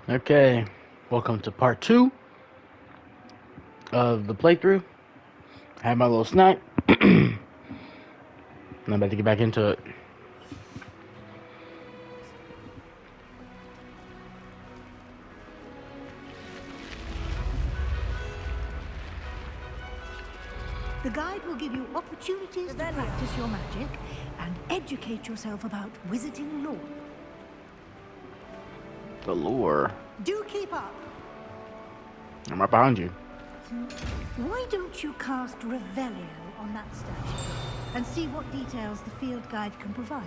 Okay, welcome to part 2 of the playthrough. I had my little snack. I'm about to get back into it. The guide will give you opportunities to practice your magic and educate yourself about wizarding lore. The lore. Do keep up. I'm right behind you. Why don't you cast Revelio on that statue and see what details the field guide can provide?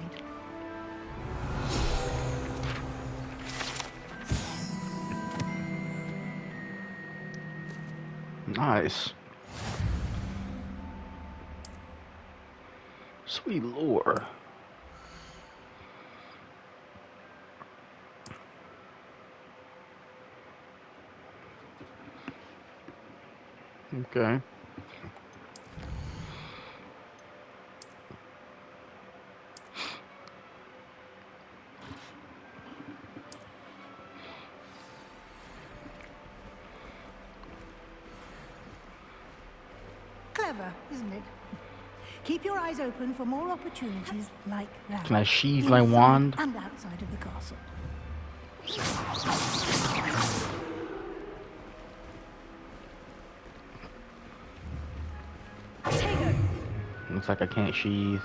Nice. Sweet lore. Okay. Clever, isn't it? Keep your eyes open for more opportunities like that. Can I sheathe my inside wand? and outside of the castle. Looks like I can't sheathe.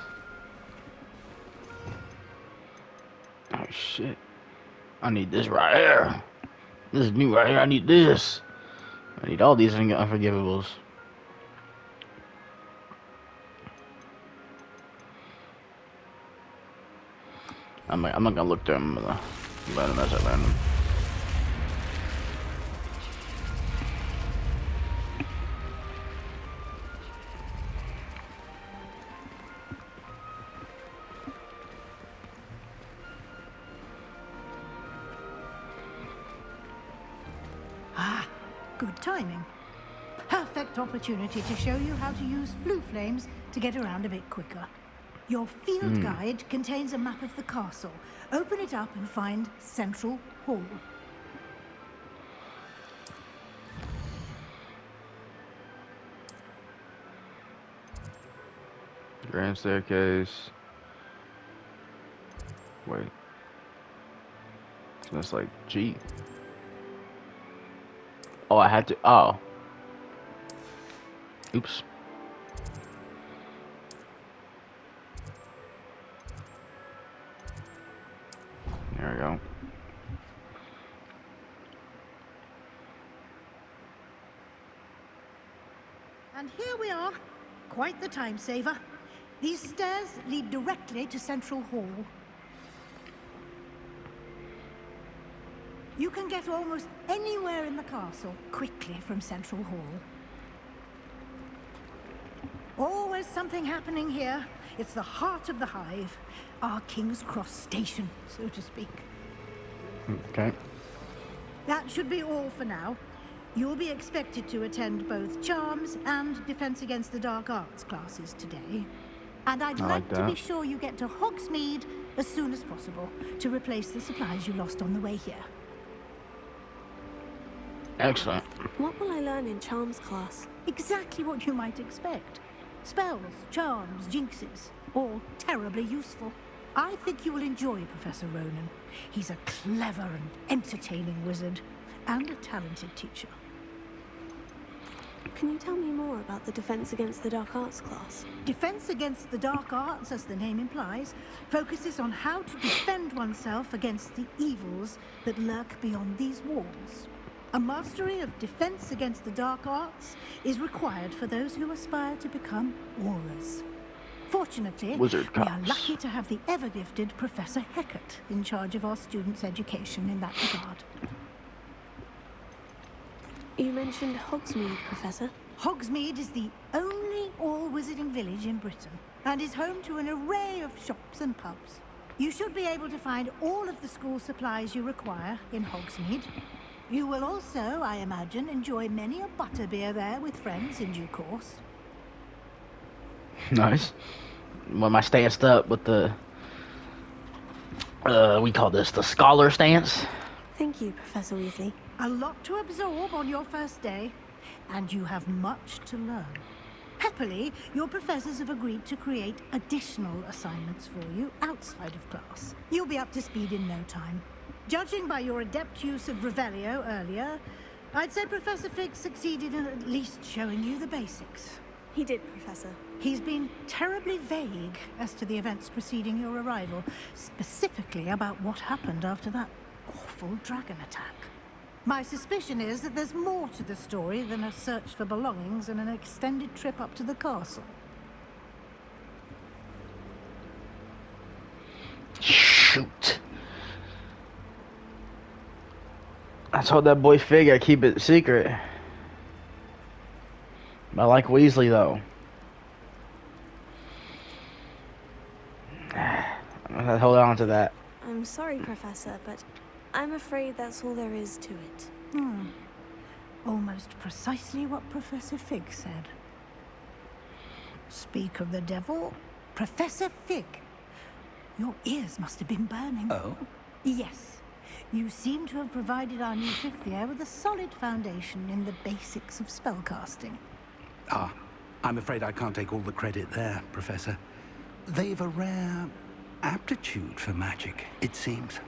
Oh shit. I need this right here. This is new right here. I need this. I need all these unforgivables. I'm not gonna look through them. I'm gonna let them as I learn them. Ah, good timing. Perfect opportunity to show you how to use flue flames to get around a bit quicker. Your field guide contains a map of the castle. Open it up and find Central Hall. Grand staircase. Wait. That's like G. Oh, I had to. Oh. Oops. There we go. And here we are. Quite the time saver. These stairs lead directly to Central Hall. You can get almost anywhere in the castle quickly from Central Hall. Always something happening here. It's the heart of the hive. Our King's Cross station, so to speak. Okay. That should be all for now. You'll be expected to attend both Charms and Defense Against the Dark Arts classes today. And I'd like to be sure you get to Hogsmeade as soon as possible to replace the supplies you lost on the way here. Excellent. What will I learn in Charms class? Exactly what you might expect. Spells, charms, jinxes, all terribly useful. I think you will enjoy Professor Ronan. He's a clever and entertaining wizard, and a talented teacher. Can you tell me more about the Defense Against the Dark Arts class? Defense Against the Dark Arts, as the name implies, focuses on how to defend oneself against the evils that lurk beyond these walls. A mastery of Defense Against the Dark Arts is required for those who aspire to become Aurors. Fortunately, Wizard we are cops. lucky to have the ever-gifted Professor Hecat in charge of our students' education in that regard. You mentioned Hogsmeade, Professor. Hogsmeade is the only all-wizarding village in Britain and is home to an array of shops and pubs. You should be able to find all of the school supplies you require in Hogsmeade. You will also, I imagine, enjoy many a butterbeer there with friends in due course. Nice. When I stanced up with the we call this the scholar stance. Thank you, Professor Weasley. A lot to absorb on your first day, and you have much to learn. Happily, your professors have agreed to create additional assignments for you outside of class. You'll be up to speed in no time. Judging by your adept use of Revelio earlier, I'd say Professor Fig succeeded in at least showing you the basics. He did, Professor. He's been terribly vague as to the events preceding your arrival, specifically about what happened after that awful dragon attack. My suspicion is that there's more to the story than a search for belongings and an extended trip up to the castle. Shoot. I told that boy Fig I keep it secret. I like Weasley though. I'm gonna hold on to that. I'm sorry, Professor, but I'm afraid that's all there is to it. Almost precisely what Professor Fig said. Speak of the devil, Professor Fig. Your ears must have been burning. Oh? Yes. You seem to have provided our new fifth year with a solid foundation in the basics of spellcasting. Ah, I'm afraid I can't take all the credit there, Professor. They've a rare aptitude for magic, it seems.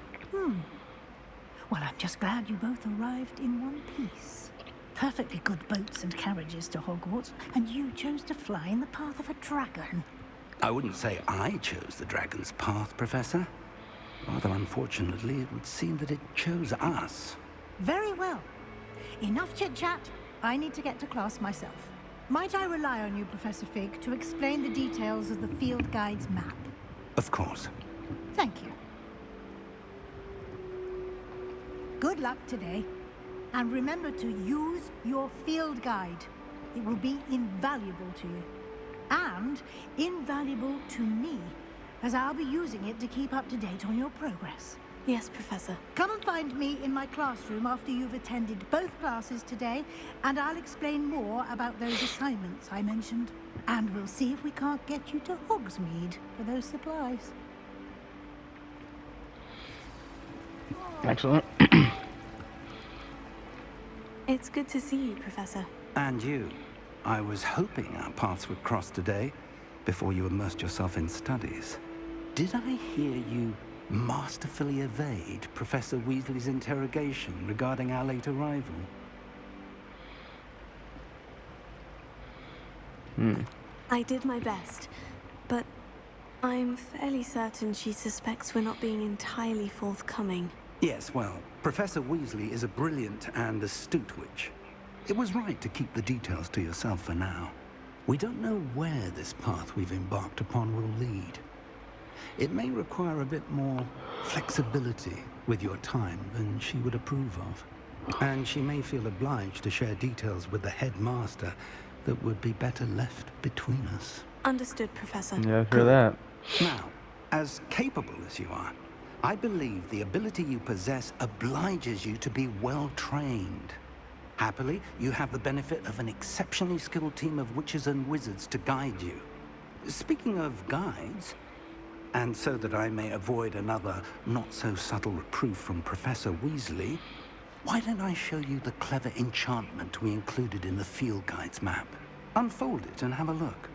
Well, I'm just glad you both arrived in one piece. Perfectly good boats and carriages to Hogwarts, and you chose to fly in the path of a dragon. I wouldn't say I chose the dragon's path, Professor. Rather unfortunately, it would seem that it chose us. Very well. Enough chit-chat. I need to get to class myself. Might I rely on you, Professor Fig, to explain the details of the field guide's map? Of course. Thank you. Good luck today. And remember to use your field guide. It will be invaluable to you. And invaluable to me, as I'll be using it to keep up to date on your progress. Yes, Professor. Come and find me in my classroom after you've attended both classes today, and I'll explain more about those assignments I mentioned. And we'll see if we can't get you to Hogsmeade for those supplies. Excellent. It's good to see you, Professor. And you. I was hoping our paths would cross today, before you immersed yourself in studies. Did I hear you masterfully evade Professor Weasley's interrogation regarding our late arrival? I did my best, but I'm fairly certain she suspects we're not being entirely forthcoming. Yes, well, Professor Weasley is a brilliant and astute witch. It was right to keep the details to yourself for now. We don't know where this path we've embarked upon will lead. It may require a bit more flexibility with your time than she would approve of. And she may feel obliged to share details with the headmaster that would be better left between us. Understood, Professor. Yeah, for that. Now, as capable as you are, I believe the ability you possess obliges you to be well trained. Happily, you have the benefit of an exceptionally skilled team of witches and wizards to guide you. Speaking of guides, and so that I may avoid another not-so-subtle reproof from Professor Weasley, why don't I show you the clever enchantment we included in the field guide's map? Unfold it and have a look.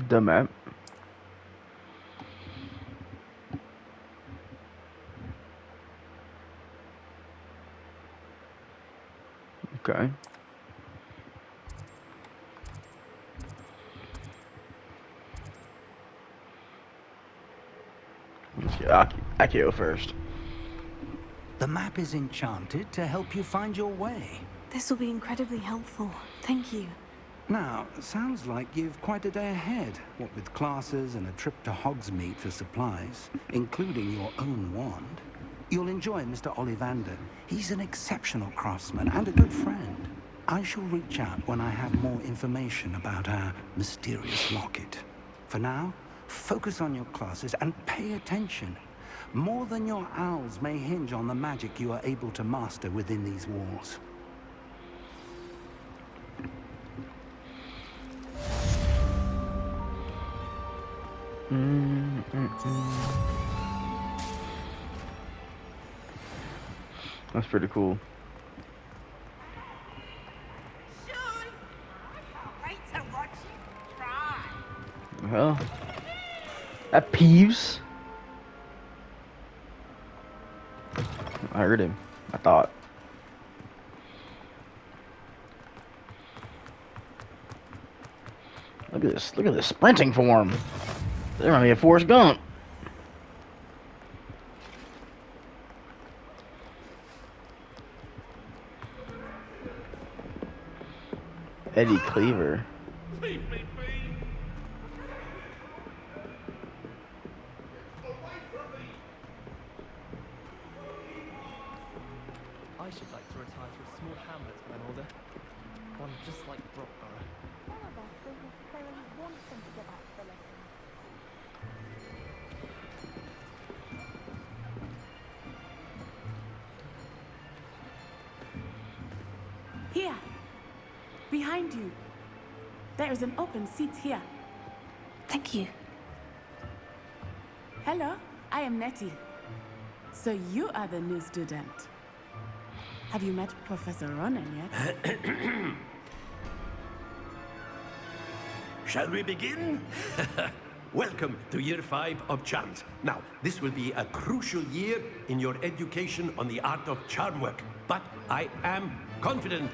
The map. Okay. I can go first. The map is enchanted to help you find your way. This will be incredibly helpful. Thank you. Now, sounds like you've quite a day ahead, what with classes and a trip to Hogsmeade for supplies, including your own wand. You'll enjoy Mr. Ollivander. He's an exceptional craftsman and a good friend. I shall reach out when I have more information about our mysterious locket. For now, focus on your classes and pay attention. More than your owls may hinge on the magic you are able to master within these walls. That's pretty cool. Well, that Peeves. I heard him. I thought. Look at this. Look at this sprinting form. There might be a Forrest Gump. Eddie Cleaver. Leave me be. I should like to retire to a small hamlet when I'm older. One just like Brockborough. None of us don't necessarily want them to get back to the lesson. Here! Behind you! There is an open seat here. Thank you. Hello, I am Nettie. So you are the new student. Have you met Professor Ronan yet? Shall we begin? Welcome to Year 5 of Charms. Now, this will be a crucial year in your education on the art of charm work. But I am confident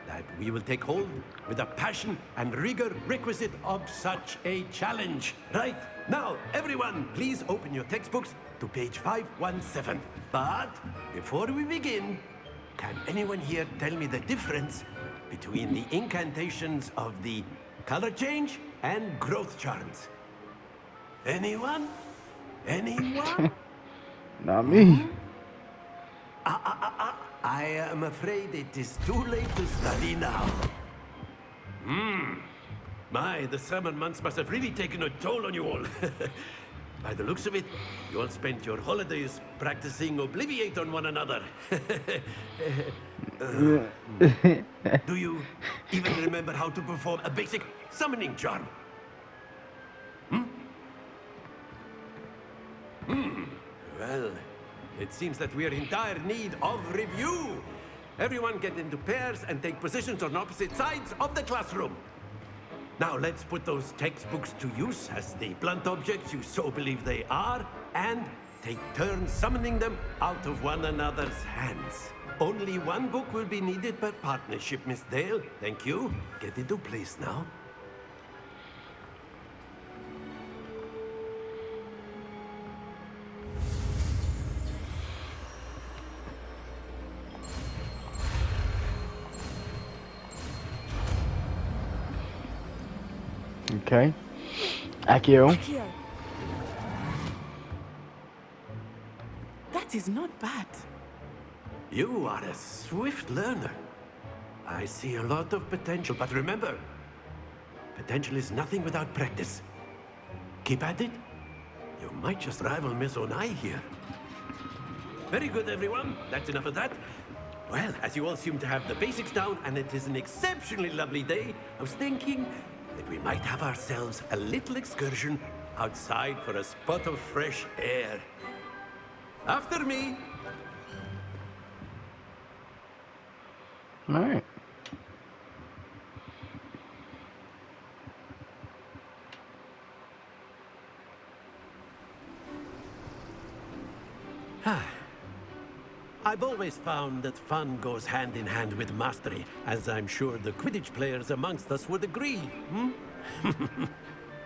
that we will take hold with the passion and rigor requisite of such a challenge. Right, now, everyone, please open your textbooks to page 517. But before we begin, can anyone here tell me the difference between the incantations of the color change and growth charms? Anyone? Anyone? Not me. I am afraid it is too late to study now. My, the summer months must have really taken a toll on you all. By the looks of it, you all spent your holidays practicing Obliviate on one another. Do you even remember how to perform a basic summoning charm? Well, it seems that we are in dire need of review. Everyone get into pairs and take positions on opposite sides of the classroom. Now let's put those textbooks to use as the blunt objects you so believe they are, and take turns summoning them out of one another's hands. Only one book will be needed per partnership, Miss Dale. Thank you. Get into place now. Okay. Accio. Here. That is not bad. You are a swift learner. I see a lot of potential, but remember, potential is nothing without practice. Keep at it. You might just rival Miss Onai here. Very good, everyone. That's enough of that. Well, as you all seem to have the basics down, and it is an exceptionally lovely day, I was thinking that we might have ourselves a little excursion outside for a spot of fresh air. After me. All right. I've always found that fun goes hand in hand with mastery, as I'm sure the Quidditch players amongst us would agree,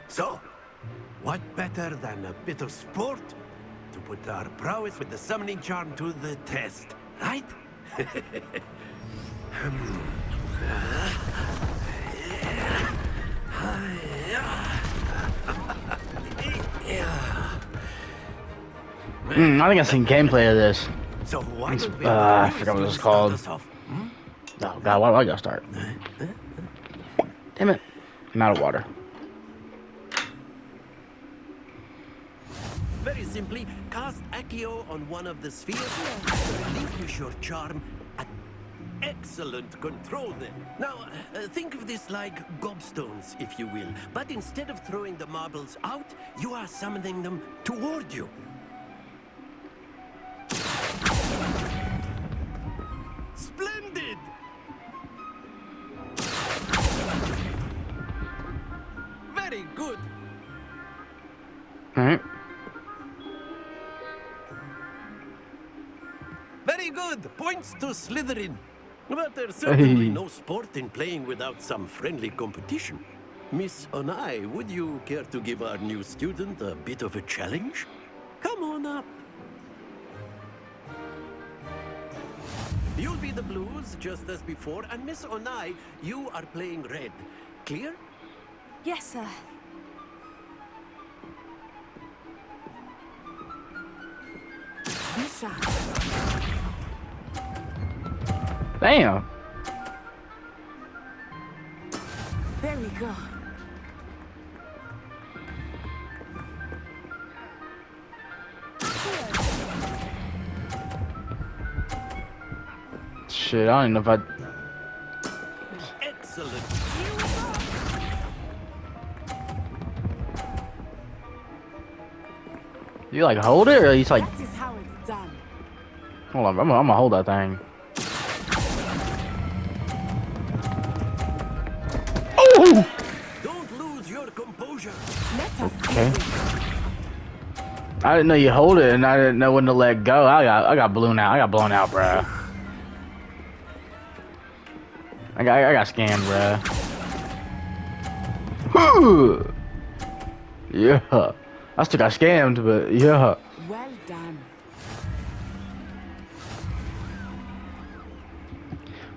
So, what better than a bit of sport to put our prowess with the summoning charm to the test, right? I think I've seen gameplay of this. So why don't we I forgot what it was called. start us off, Oh god, why do I gotta start? Damn it. I'm out of water. Very simply, cast Accio on one of the spheres, relinquish your charm, and Excellent. Control them. Now, think of this like gobstones, if you will. But instead of throwing the marbles out, you are summoning them toward you. Splendid! Very good. Alright. Very good. Points to Slytherin. But there's certainly Hey. no sport in playing without some friendly competition. Miss Onai, would you care to give our new student a bit of a challenge? Come on up. You'll be the blues, just as before, and Miss Onai, you are playing red. Clear? Yes, sir. Misha. Damn. There we go. Shit, I don't know if I. Excellent. You like hold it, or you just like? That is how it's done. Hold on, I'm gonna hold that thing. Oh! Don't lose your composure. Let us Okay. see this. I didn't know you hold it, and I didn't know when to let go. I got blown out. I got blown out, bruh. I got scammed, bruh. Yeah. I still got scammed, but yeah. Well done.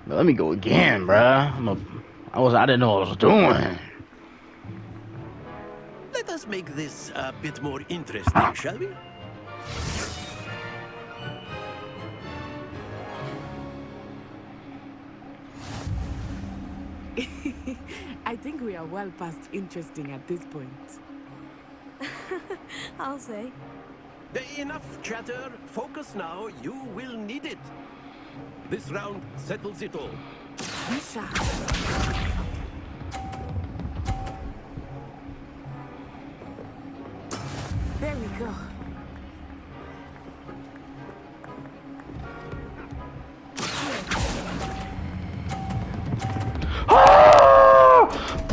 But let me go again, bruh. I didn't know what I was doing. Let us make this a bit more interesting, shall we? I think we are well past interesting at this point. I'll say. Enough chatter. Focus now. You will need it. This round settles it all. Misha. There we go.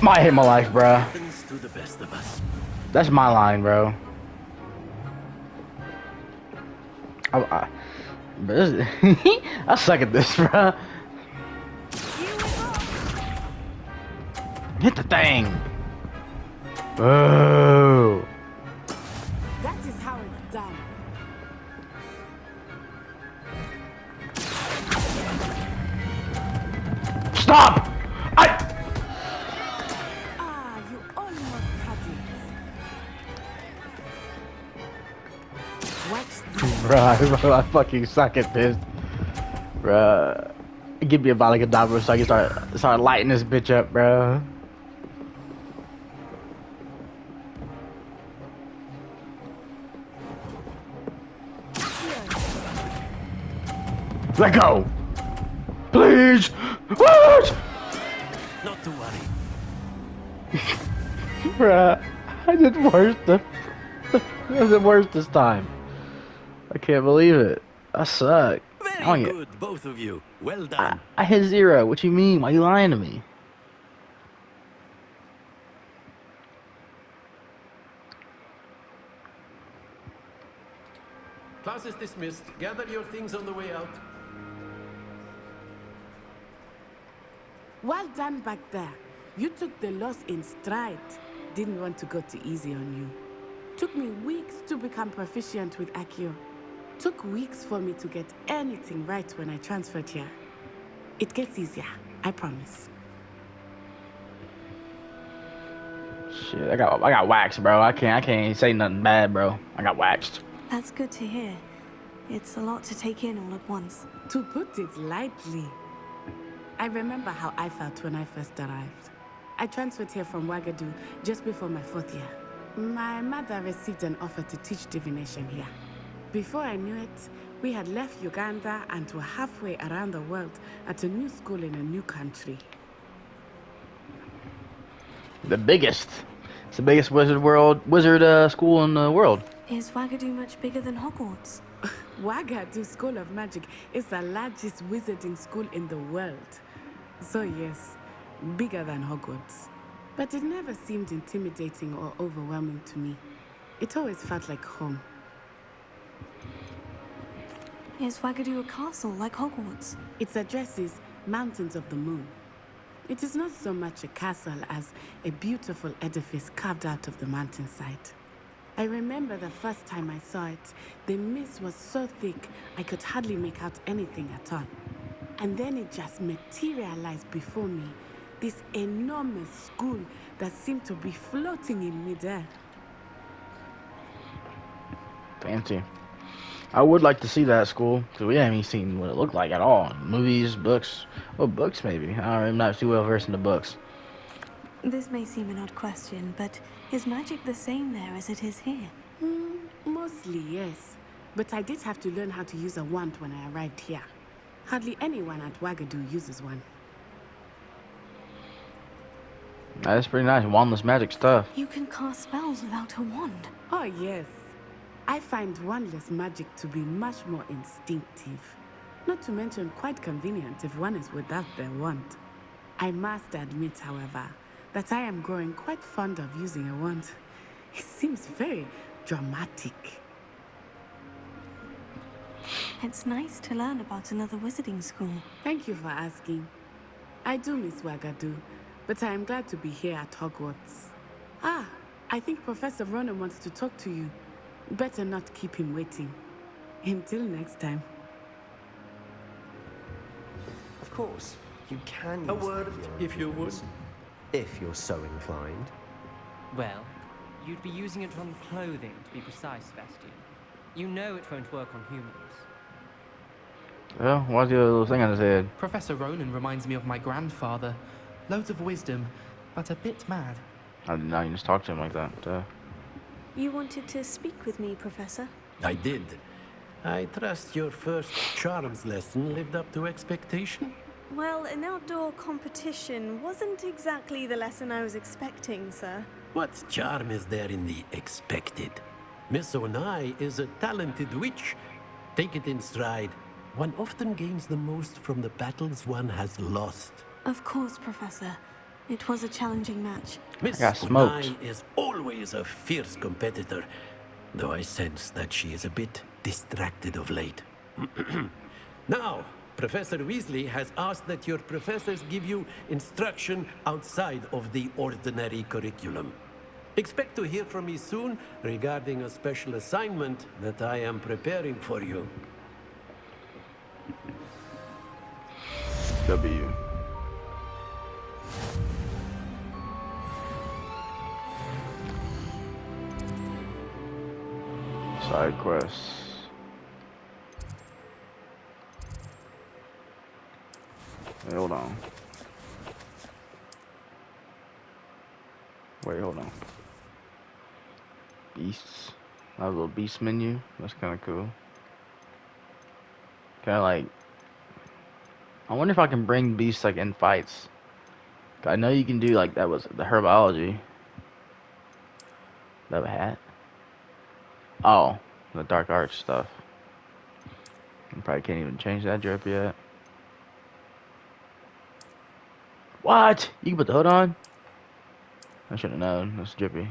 Might hit my life, bruh. Happens to the best of us. That's my line, bro. But this, I suck at this, bro. Hit the thing. Oh. That is how it's done. Stop! Ah, you almost had it. Watch this. Bro, I fucking suck at this. Bro. Give me about like a dollar so I can start lighting this bitch up, bro. Let go! Please! What? Not to worry. Bruh, I did worse I did worse this time. I can't believe it. I suck. Very good, both of you. Well done. I hit 0. What you mean? Why you lying to me? Class is dismissed. Gather your things on the way out. Well done back there. You took the loss in stride. Didn't want to go too easy on you. Took me weeks to become proficient with Accio. Took weeks for me to get anything right when I transferred here. It gets easier, I promise. Shit, I got waxed, bro. I can't say nothing bad, bro. I got waxed. That's good to hear. It's a lot to take in all at once. To put it lightly, I remember how I felt when I first arrived. I transferred here from Ouagadougou just before my 4th year. My mother received an offer to teach divination here. Before I knew it, we had left Uganda and were halfway around the world at a new school in a new country. The biggest. It's the biggest wizard school in the world. Is Wagadu much bigger than Hogwarts? Wagadu School of Magic is the largest wizarding school in the world. So yes, bigger than Hogwarts. But it never seemed intimidating or overwhelming to me. It always felt like home. Is Wagadu a castle like Hogwarts? Its address is Mountains of the Moon. It is not so much a castle as a beautiful edifice carved out of the mountainside. I remember the first time I saw it, the mist was so thick I could hardly make out anything at all. And then it just materialized before me, this enormous school that seemed to be floating in midair. Fancy. I would like to see that school, because we haven't even seen what it looked like at all. Movies, books. Well, books maybe. I'm not too well versed in the books. This may seem an odd question, but is magic the same there as it is here? Mostly, yes. But I did have to learn how to use a wand when I arrived here. Hardly anyone at Wagadu uses one. That's pretty nice. Wandless magic stuff. You can cast spells without a wand. Oh, yes. I find wandless magic to be much more instinctive. Not to mention quite convenient if one is without their wand. I must admit, however, that I am growing quite fond of using a wand. It seems very dramatic. It's nice to learn about another wizarding school. Thank you for asking. I do miss Wagadu, but I am glad to be here at Hogwarts. Ah, I think Professor Ronan wants to talk to you. Better not keep him waiting. Until next time. Of course, you can A use word, Accio if you would. if you're so inclined. Well, you'd be using it on clothing, to be precise, Sebastian. You know it won't work on humans. Well, why's the little thing on his head? Professor Ronan reminds me of my grandfather. Loads of wisdom, but a bit mad. I did not even just talk to him like that. You wanted to speak with me, Professor? I did. I trust your first charms lesson lived up to expectation? Well, an outdoor competition wasn't exactly the lesson I was expecting, sir. What charm is there in the expected? Miss Onai is a talented witch. Take it in stride. One often gains the most from the battles one has lost. Of course, Professor. It was a challenging match. Miss got smoked. Onai is always a fierce competitor, though I sense that she is a bit distracted of late. Now, Professor Weasley has asked that your professors give you instruction outside of the ordinary curriculum. Expect to hear from me soon regarding a special assignment that I am preparing for you. W. Side quests. Wait, hold on. Wait, hold on. Beasts. I have a little beast menu. That's kind of cool. Kind of like. I wonder if I can bring beasts like in fights. I know you can do like that was the herbology. That a hat? Oh, the dark arts stuff. I probably can't even change that drip yet. What? You can put the hood on? I should have known. That's drippy.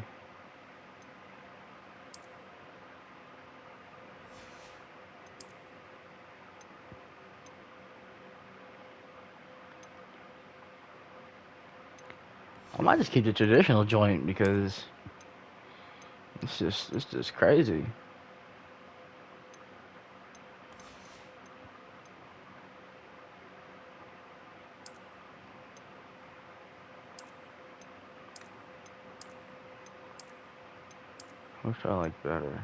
I might just keep the traditional joint because it's just crazy. Which I like better.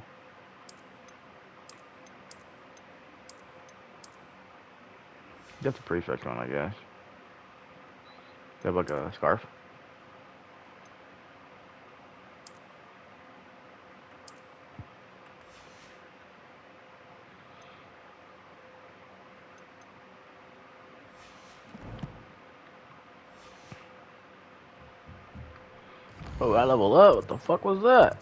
Get the prefect one, I guess. You have like a scarf. Oh, I leveled up. What the fuck was that?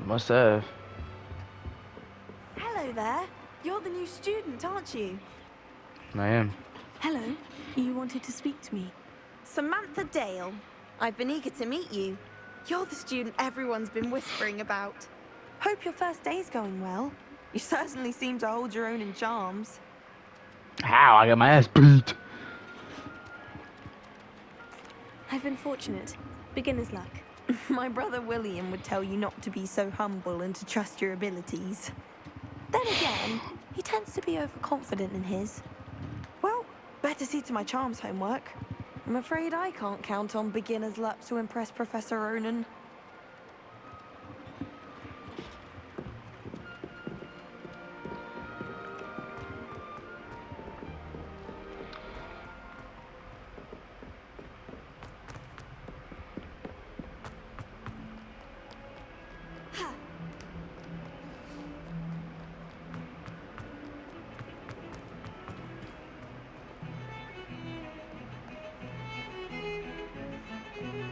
Must have. Hello there. You're the new student, aren't you? I am. Hello. You wanted to speak to me. Samantha Dale. I've been eager to meet you. You're the student everyone's been whispering about. Hope your first day's going well. You certainly seem to hold your own in charms. How? I got my ass beat. I've been fortunate. Beginner's luck. My brother William would tell you not to be so humble and to trust your abilities. Then again, he tends to be overconfident in his. Well, better see to my charms homework. I'm afraid I can't count on beginner's luck to impress Professor Ronan.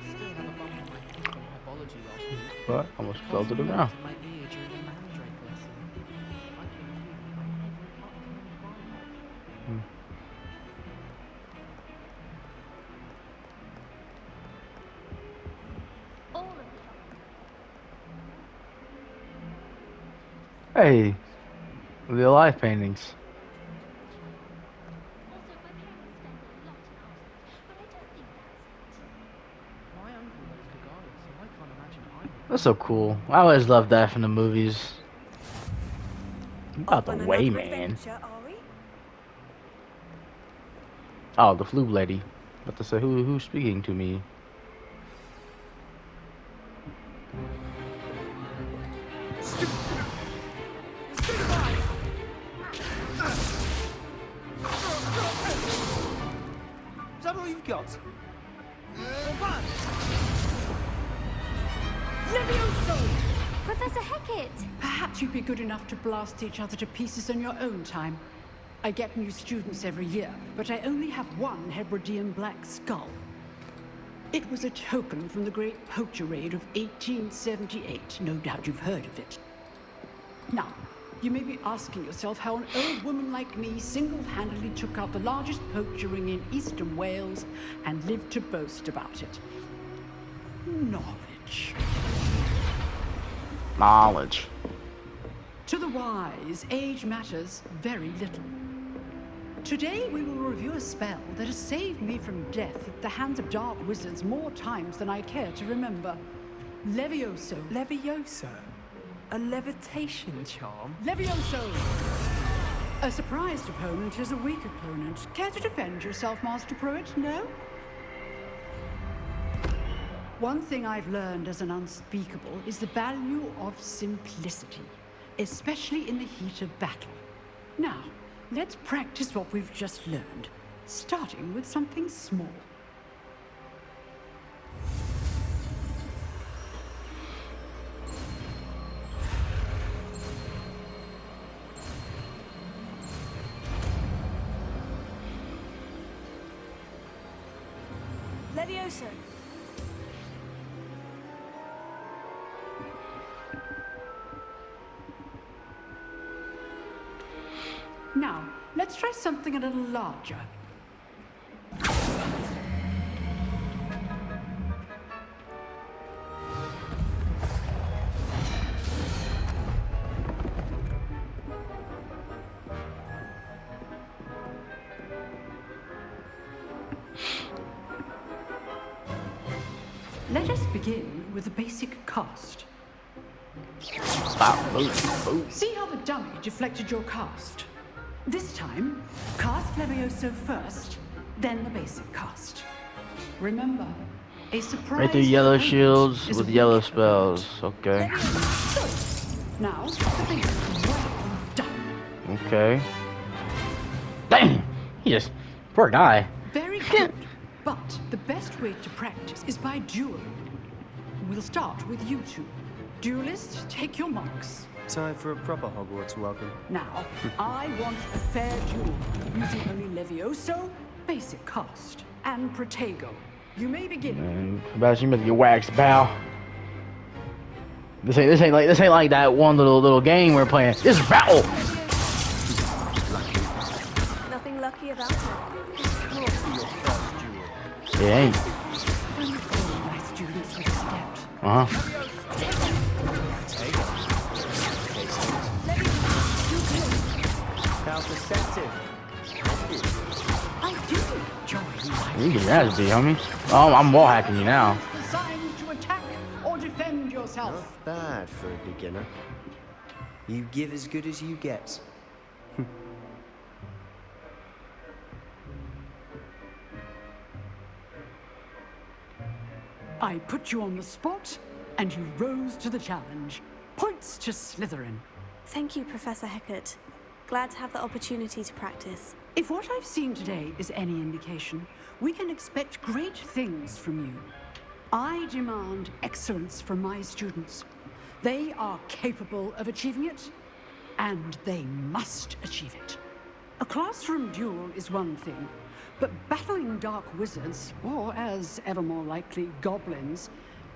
Still have a bump on my head from herbology last week. What? Almost fell to the ground. In my ear during a mandrake lesson. I can hear every upcoming vine. All of the Hey, real life paintings. Also, my parents spend a lot in Oxford, but I don't think that's it. My uncle loves Kagari, so I can't imagine I would. That's so cool. I always loved that from the movies. About the On way, another man. adventure, are we? Oh, the flute lady. About to say, who's speaking to me? Is that all you've got? Professor Hecat! Perhaps you'd be good enough to blast each other to pieces on your own time. I get new students every year, but I only have one Hebridean black skull. It was a token from the Great Poacher Raid of 1878. No doubt you've heard of it. Now, you may be asking yourself how an old woman like me single-handedly took out the largest poacher ring in eastern Wales and lived to boast about it. Knowledge. Knowledge. To the wise, age matters very little. Today we will review a spell that has saved me from death at the hands of dark wizards more times than I care to remember. Levioso. Levioso? A levitation charm? Levioso! A surprised opponent is a weak opponent. Care to defend yourself, Master Pruitt? No? One thing I've learned as an unspeakable is the value of simplicity, especially in the heat of battle. Now, let's practice what we've just learned, starting with something small. Levioso. Now, let's try something a little larger. Let us begin with the basic cast. Stop. Move. See how the dummy deflected your cast? This time, cast Levioso first, then the basic cast. Remember, a surprise. Right through yellow opponent shields is a with weak yellow opponent. spells. Okay. Now, the basic. Well done. Okay. Damn. He just. Poor guy. Very good. But the best way to practice is by dueling. We'll start with you two. Duelists, take your marks. Time for a proper Hogwarts welcome. Now, I want a fair duel, using only Levioso basic cast and Protego. You may begin. Man, about you make your wax, pal. This ain't like that one little game we're playing. This is battle. Nothing lucky about it. It ain't. My students would step. Uh huh. How perceptive. I do enjoy You can ass be, homie. Oh, I'm wall hacking you now. the signs to attack or defend yourself. Not bad for a beginner. You give as good as you get. I put you on the spot, and you rose to the challenge. Points to Slytherin. Thank you, Professor Hecat. Glad to have the opportunity to practice. If what I've seen today is any indication, we can expect great things from you. I demand excellence from my students. They are capable of achieving it, and they must achieve it. A classroom duel is one thing, but battling dark wizards, or as ever more likely, goblins,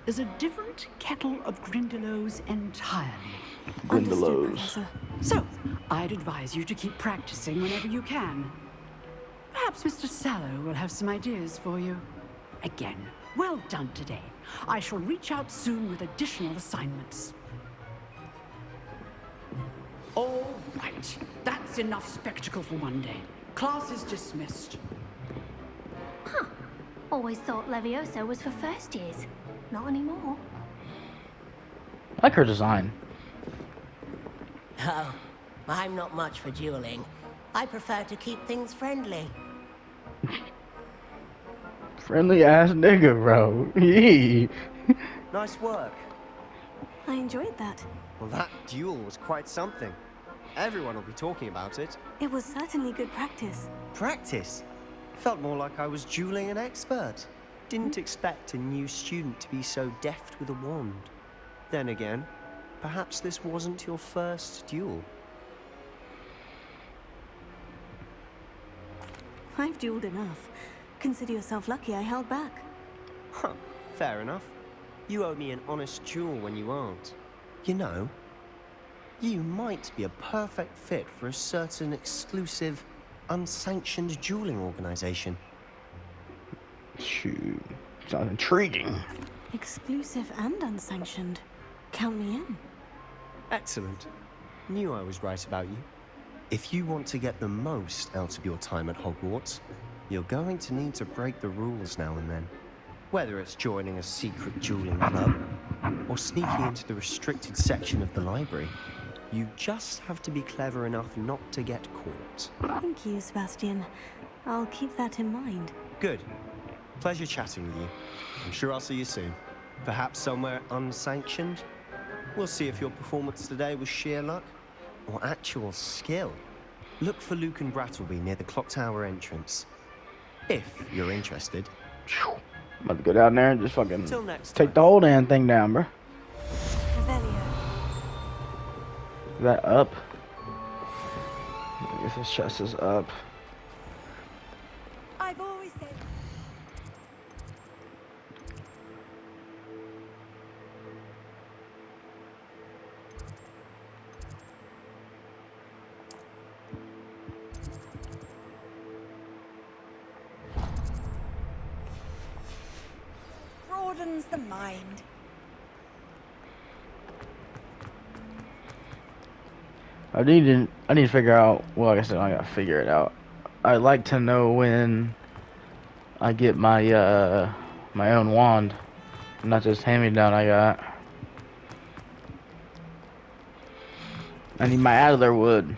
is a different kettle of Grindylows entirely. Understood, Professor. So, I'd advise you to keep practicing whenever you can. Perhaps Mr. Sallow will have some ideas for you. Again, well done today. I shall reach out soon with additional assignments. All right, that's enough spectacle for one day. Class is dismissed. Huh. Always thought Levioso was for first years. Not anymore. I like her design. Oh, I'm not much for dueling. I prefer to keep things friendly. Friendly ass nigga, bro. Yee. Nice work. I enjoyed that. Well, that duel was quite something. Everyone will be talking about it. It was certainly good practice. Practice? Felt more like I was dueling an expert. Didn't expect a new student to be so deft with a wand. Then again, perhaps this wasn't your first duel. I've dueled enough. Consider yourself lucky I held back. Huh, fair enough. You owe me an honest duel when you aren't. You know, you might be a perfect fit for a certain exclusive, unsanctioned dueling organization. Shoot, sounds intriguing. Exclusive and unsanctioned. Count me in. Excellent. Knew I was right about you. If you want to get the most out of your time at Hogwarts, you're going to need to break the rules now and then. Whether it's joining a secret dueling club, or sneaking into the restricted section of the library, you just have to be clever enough not to get caught. Thank you, Sebastian. I'll keep that in mind. Good. Pleasure chatting with you. I'm sure I'll see you soon. Perhaps somewhere unsanctioned? We'll see if your performance today was sheer luck or actual skill. Look for Luke and Brattleby near the clock tower entrance. If you're interested. I'm about to go down there and just fucking Till next take the whole damn thing down, bro. Revelio. Is that up? I guess this chest is up. I've always said. Broadens the mind. I need to figure out. Well, like I said, I gotta figure it out. I'd like to know when I get my my own wand, not just hand-me-down I got. I need my Adler wood.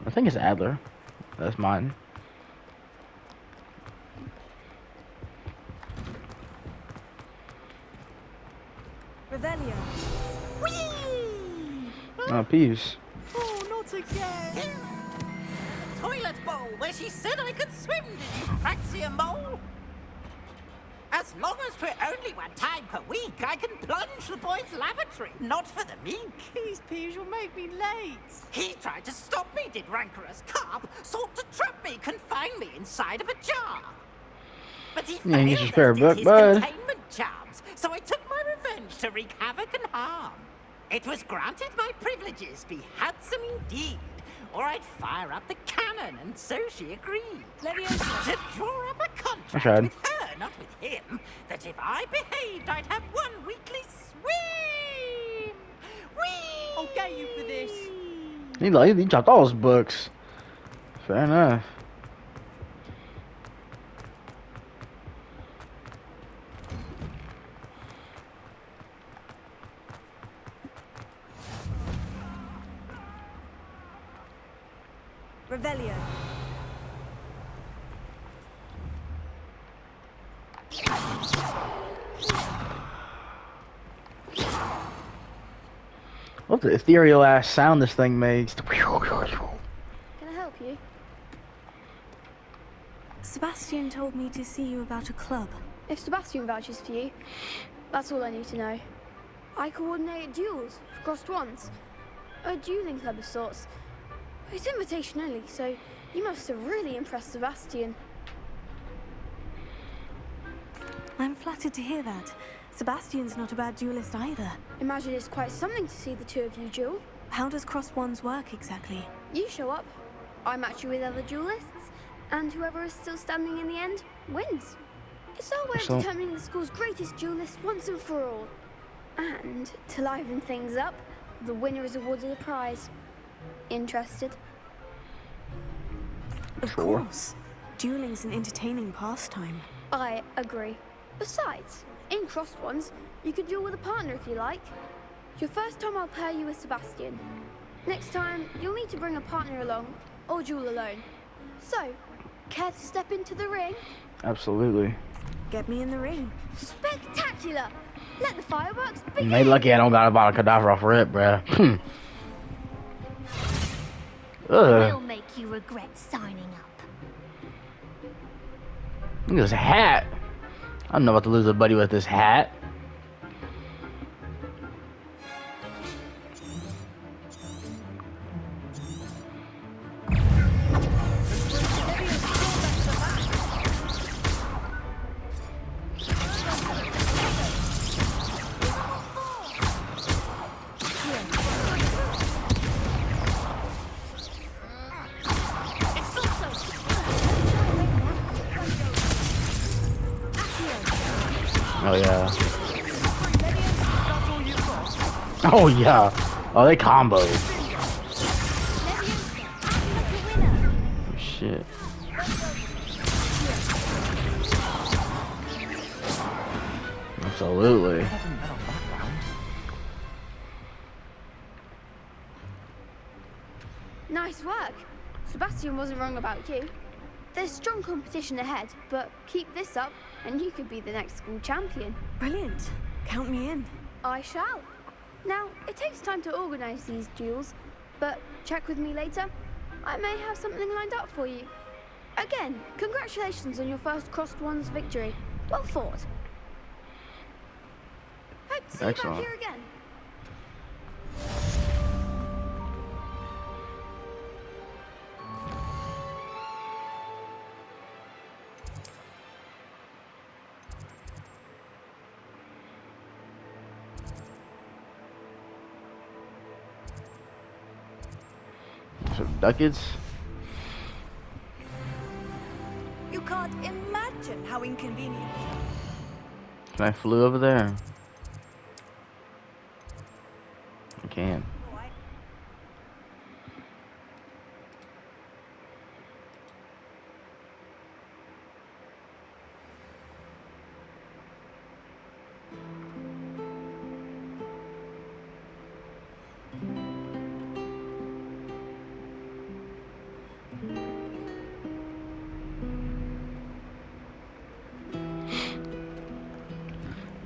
I think it's Adler. That's mine. Revelio. Oh, peace. Oh, not again! Toilet bowl where she said I could swim. Did you fancy a mole? As As long as for only one time per week, I can plunge the boy's lavatory. Not for the meek. These peas will make me late. He tried to stop me, did rancorous carp. Sought to trap me, confine me inside of a jar. But he Yeah, you get your failed, spare as did book, his bud. containment charms. So I took my revenge to wreak havoc and harm. It was granted my privileges be handsome indeed, or I'd fire up the cannon, and so she agreed. Leviosa. To draw up a contract tried. with her, not with him, that if I behaved, I'd have one weekly swim. Whee! I'll get you for this. He dropped all his books. Fair enough. Revelio. What the ethereal ass sound this thing makes. Can I help you? Sebastian told me to see you about a club. If Sebastian vouches for you, that's all I need to know. I coordinate duels for crossed ones. A dueling club of sorts. It's invitation only, so you must have really impressed Sebastian. I'm flattered to hear that. Sebastian's not a bad duelist either. Imagine it's quite something to see the two of you duel. How does crossed ones work exactly? You show up, I match you with other duelists, and whoever is still standing in the end wins. It's our way of determining the school's greatest duelist once and for all. And to liven things up, the winner is awarded a prize. Interested? Of course. Dueling's an entertaining pastime. I agree. Besides, in crossed ones, you could duel with a partner if you like. Your first time I'll pair you with Sebastian. Next time, you'll need to bring a partner along, or duel alone. So, care to step into the ring? Absolutely. Get me in the ring. Spectacular! Let the fireworks begin! They lucky I don't got about a cadaver off rip, bruh. We'll make you regret signing up. Look at this hat. I'm not about to lose a buddy with this hat. Oh yeah. Oh yeah. Oh, they combo. Shit. Absolutely. Nice work. Sebastian wasn't wrong about you. There's strong competition ahead, but keep this up and you could be the next school champion. Brilliant. Count me in. I shall. Now, it takes time to organize these duels, but check with me later. I may have something lined up for you. Again, congratulations on your first crossed ones victory. Well fought. Hope to see you back here again. Some ducats. You can't imagine how inconvenient. Can I flew over there? I can.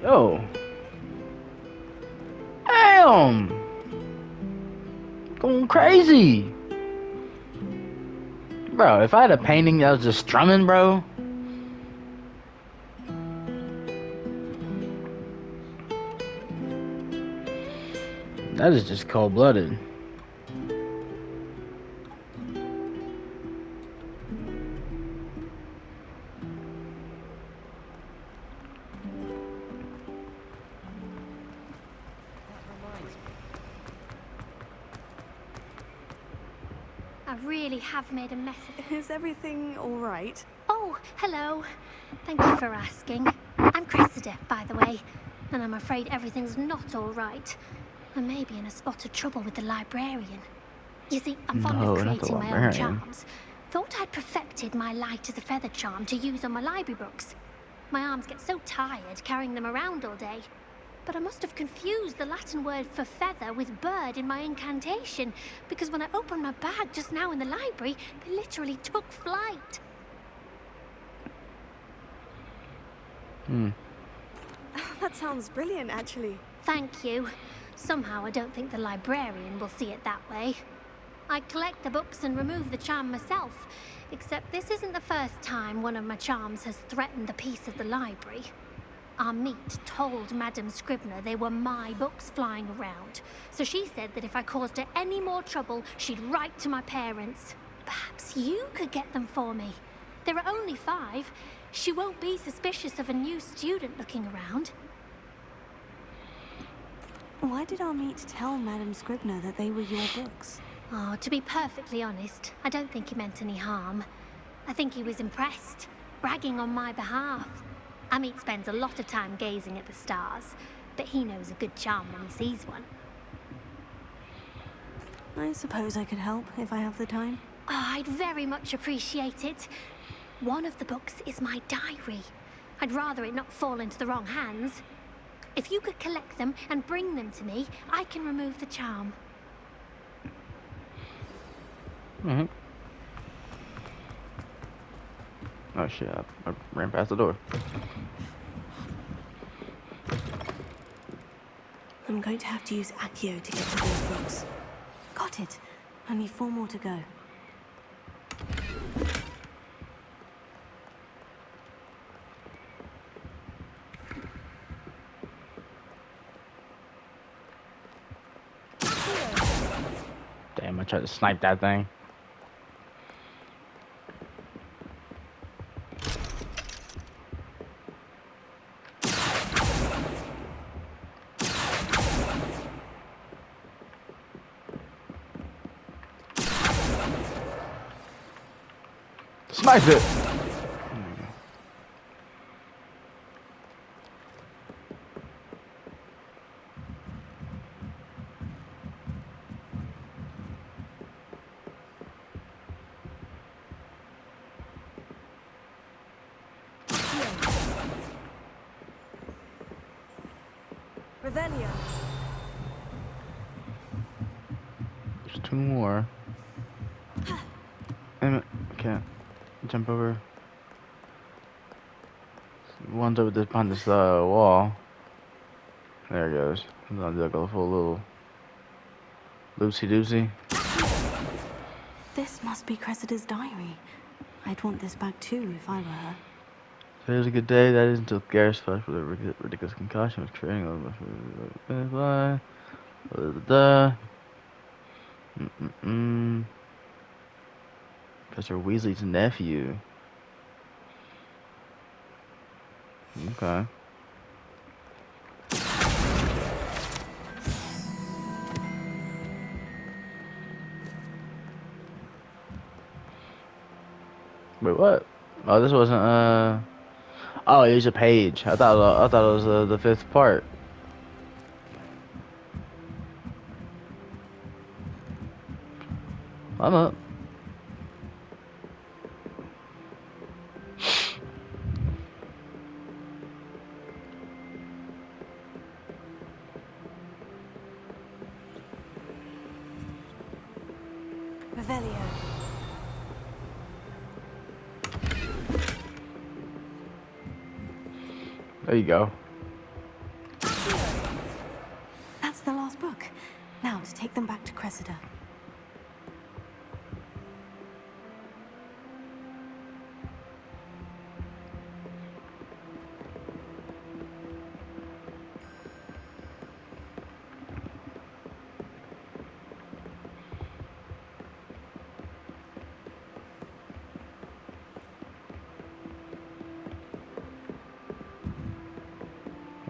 Yo. Damn. Going crazy. Bro, if I had a painting that was just strumming, bro. That is just cold-blooded. I really have made a mess of it. Is everything all right? Oh, hello. Thank you for asking. I'm Cressida, by the way, and I'm afraid everything's not all right. I may be in a spot of trouble with the librarian. You see, I'm fond No, of not the creating my own librarian. charms. Thought I'd perfected my light as a feather charm to use on my library books. My arms get so tired carrying them around all day. But I must have confused the Latin word for feather with bird in my incantation, because when I opened my bag just now in the library, they literally took flight. That sounds brilliant, actually. Thank you. Somehow I don't think the librarian will see it that way. I collect the books and remove the charm myself, except this isn't the first time one of my charms has threatened the peace of the library. Our meet told Madame Scribner they were my books flying around, so she said that if I caused her any more trouble, she'd write to my parents. Perhaps you could get them for me. There are only 5. She won't be suspicious of a new student looking around. Why did our meet tell Madame Scribner that they were your books? Oh, to be perfectly honest, I don't think he meant any harm. I think he was impressed, bragging on my behalf. Amit spends a lot of time gazing at the stars, but he knows a good charm when he sees one. I suppose I could help if I have the time. Oh, I'd very much appreciate it. One of the books is my diary. I'd rather it not fall into the wrong hands. If you could collect them and bring them to me, I can remove the charm. Mm-hmm. Oh shit, I ran past the door. I'm going to have to use Accio to get to those books. Got it. Only 4 more to go. Damn, I tried to snipe that thing. Snipe it! Revelio. There's 2 more. Damn it. Can't jump over. One's over this behind this wall. There it goes. I'll do like a full little loosey-doosey. This must be Cressida's diary. I'd want this back too if I were her. Today's a good day. That is until Garrus fought for the ridiculous concussion of training. Professor Weasley's nephew. Okay. Wait, what? Oh, this wasn't, oh, it was a page. I thought it was the 5th part. I'm up. Revelio. There you go. That's the last book. Now to take them back to Cressida.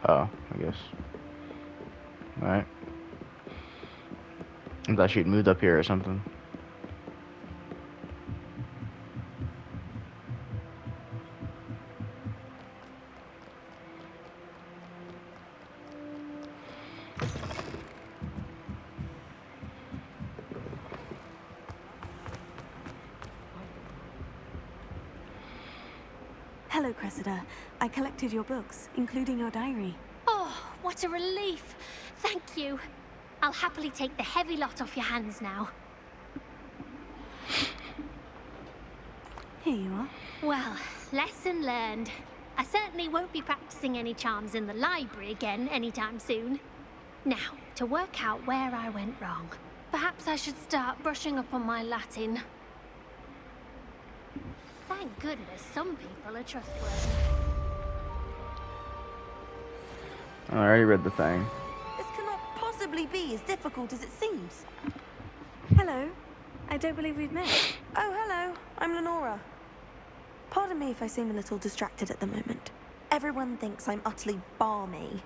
Oh, I guess. Alright. I thought she'd moved up here or something. Hello, Cressida. I collected your books, including your diary. Oh, what a relief. Thank you. I'll happily take the heavy lot off your hands now. Here you are. Well, lesson learned. I certainly won't be practicing any charms in the library again anytime soon. Now, to work out where I went wrong. Perhaps I should start brushing up on my Latin. Thank goodness some people are trustworthy. I already read the thing. This cannot possibly be as difficult as it seems. Hello. I don't believe we've met. Oh, hello. I'm Lenora. Pardon me if I seem a little distracted at the moment. Everyone thinks I'm utterly balmy.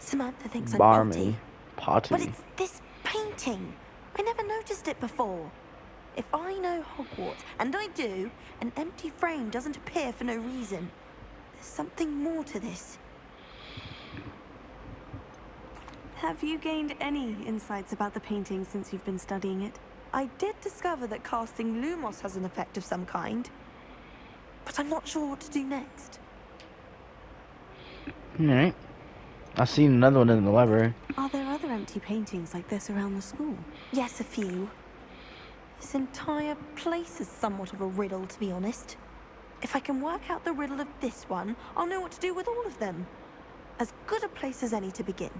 Samantha thinks I'm potty. Potty. But it's this painting. I never noticed it before. If I know Hogwarts, and I do, an empty frame doesn't appear for no reason. There's something more to this. Have you gained any insights about the painting since you've been studying it? I did discover that casting Lumos has an effect of some kind. But I'm not sure what to do next. Alright. I've seen another one in the library. Are there other empty paintings like this around the school? Yes, a few. This entire place is somewhat of a riddle, to be honest. If I can work out the riddle of this one, I'll know what to do with all of them. As good a place as any to begin.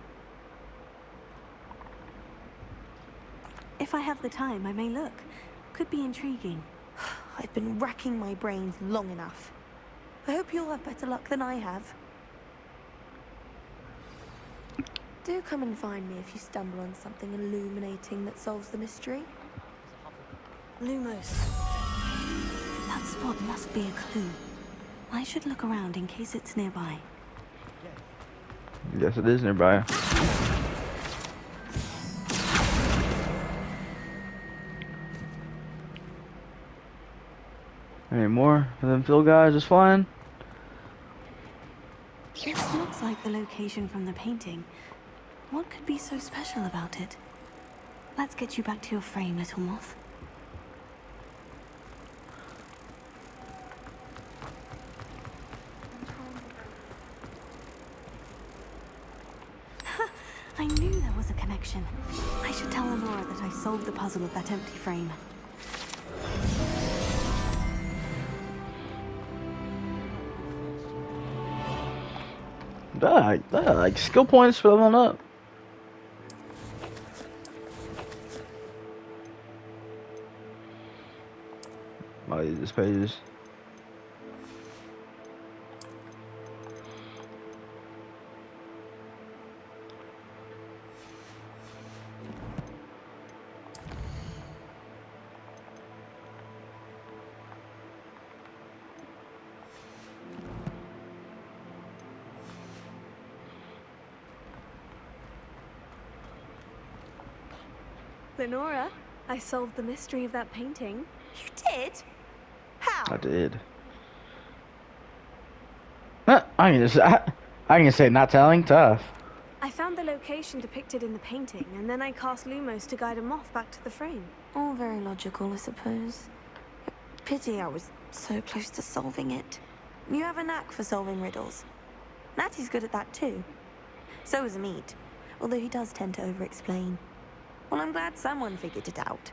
If I have the time, I may look. Could be intriguing. I've been racking my brains long enough. I hope you'll have better luck than I have. Do come and find me if you stumble on something illuminating that solves the mystery. Lumos. That spot must be a clue. I should look around in case it's nearby. Yes, it is nearby. Any more of them field guys just flying? This looks like the location from the painting. What could be so special about it? Let's get you back to your frame, little moth. I knew there was a connection. I should tell Lenora that I solved the puzzle of that empty frame. Like skill points for leveling up. I'll use this pages. Lenora, I solved the mystery of that painting. You did? How? I did. I can say not telling. Tough. I found the location depicted in the painting, and then I cast Lumos to guide a moth back to the frame. All very logical, I suppose. Pity I was so close to solving it. You have a knack for solving riddles. Natty's good at that too. So is Amit, although he does tend to over-explain. Well, I'm glad someone figured it out.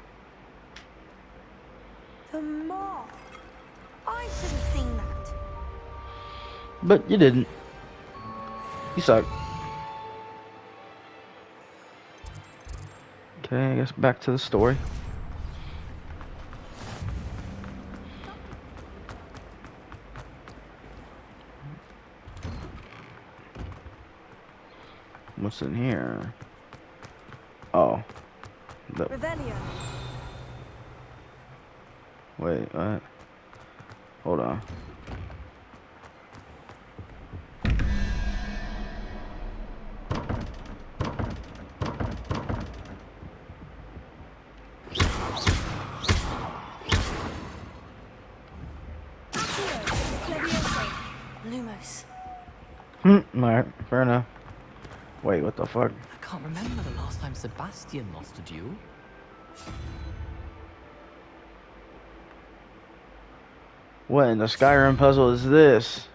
The moth! I should have seen that. But you didn't. You suck. Okay, I guess back to the story. What's in here? Oh. Revelio. Wait, what? Hold on. Alright, fair enough. Wait, what the fuck? I can't remember the last time Sebastian lost a duel. What in the Skyrim puzzle is this?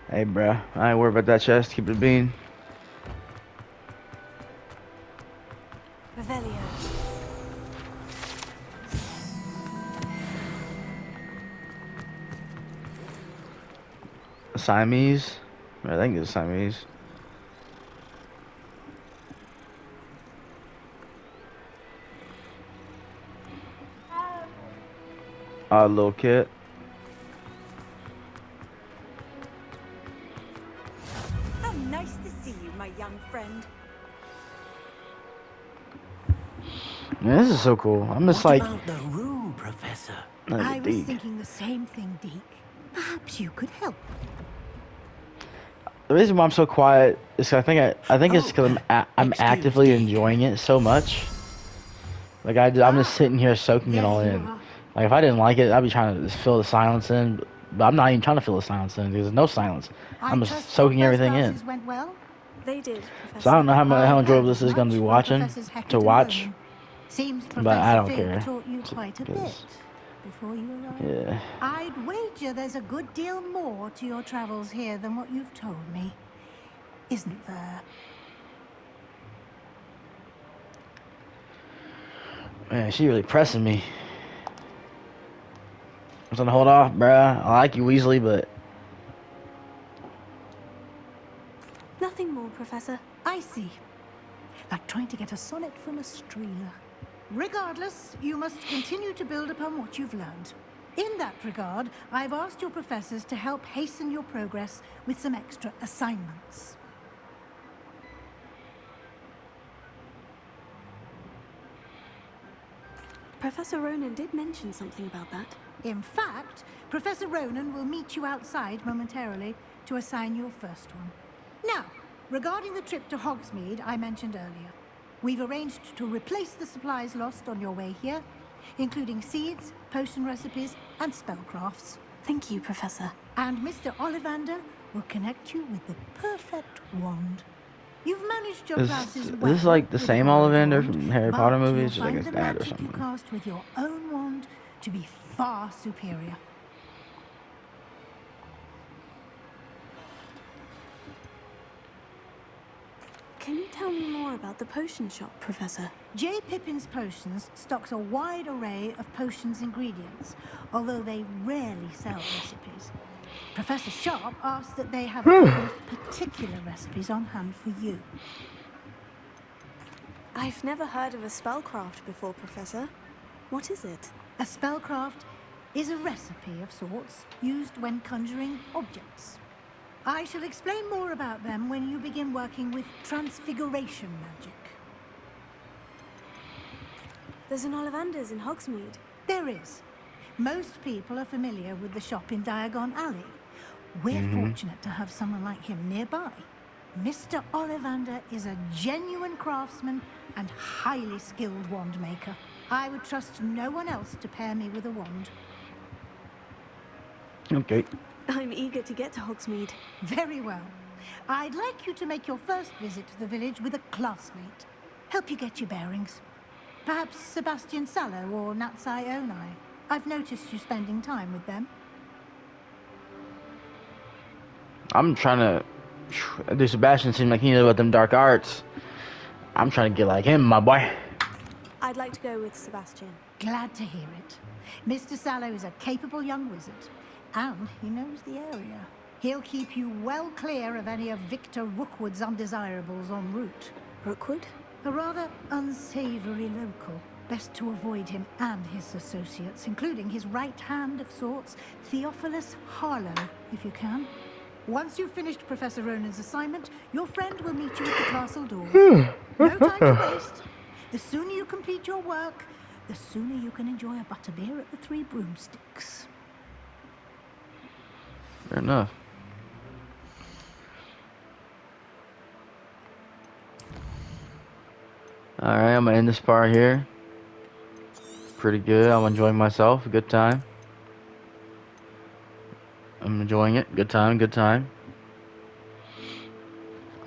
Hey, bruh, I ain't worried about that chest. Keep it bean. Revelio. Siamese? I think it's Siamese. Odd little kid. How nice to see you, my young friend. Man, this is so cool. I'm just What like, about the room, Professor? I was thinking the same thing, Deke. Perhaps you could help. the reason why I'm so quiet is 'cause I think it's because I'm actively enjoying it so much. Like I'm just sitting here soaking it all in. Like if I didn't like it, I'd be trying to just fill the silence in. But I'm not even trying to fill the silence in. There's no silence. I'm just soaking everything in. Went well? They did, Professor. So I don't know how enjoyable this is going to be watching to watch. Seems But I don't Fig care. taught you quite a bit before you arrived. Yeah. I'd wager there's a good deal more to your travels here than what you've told me. Isn't there? Man, she really pressing me. I'm gonna hold off, bruh. I like you, Weasley, but Nothing more, Professor. I see. Like trying to get a sonnet from a streeler. Regardless, you must continue to build upon what you've learned. In that regard, I've asked your professors to help hasten your progress with some extra assignments. Professor Ronan did mention something about that. In fact, Professor Ronan will meet you outside momentarily to assign your first one. Now, regarding the trip to Hogsmeade I mentioned earlier, we've arranged to replace the supplies lost on your way here, including seeds, potion recipes, and spellcrafts. Thank you, Professor. And Mr. Ollivander will connect you with the perfect wand. You've managed your classes well. Is this like the same Ollivander from Harry Potter movies? Just like Find his the dad or magic you something. cast with your own wand to be far superior. Can you tell me more about the potion shop, Professor? J. Pippin's Potions stocks a wide array of potions ingredients, although they rarely sell recipes. Professor Sharp asked that they have a couple of particular recipes on hand for you. I've never heard of a spellcraft before, Professor. What is it? A spellcraft is a recipe of sorts used when conjuring objects. I shall explain more about them when you begin working with transfiguration magic. There's an Ollivander's in Hogsmeade. There is. Most people are familiar with the shop in Diagon Alley. We're fortunate to have someone like him nearby. Mr. Ollivander is a genuine craftsman and highly skilled wand maker. I would trust no one else to pair me with a wand. Okay. I'm eager to get to Hogsmeade. Very well. I'd like you to make your first visit to the village with a classmate. Help you get your bearings. Perhaps Sebastian Sallow or Natsai Onai. I've noticed you spending time with them. I'm trying to do Sebastian seem like he knows about them dark arts. I'm trying to get like him, my boy. I'd like to go with Sebastian. Glad to hear it. Mr. Sallow is a capable young wizard, and he knows the area. He'll keep you well clear of any of Victor Rookwood's undesirables en route. Rookwood? A rather unsavory local. Best to avoid him and his associates, including his right hand of sorts, Theophilus Harlow, if you can. Once you've finished Professor Ronan's assignment, your friend will meet you at the castle doors. No time to waste. The sooner you complete your work, the sooner you can enjoy a butterbeer at the Three Broomsticks. Fair enough. Alright, I'm gonna end this part here. pretty good. I'm enjoying myself. Good time. I'm enjoying it. Good time. Good time.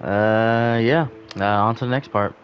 Yeah. On to the next part.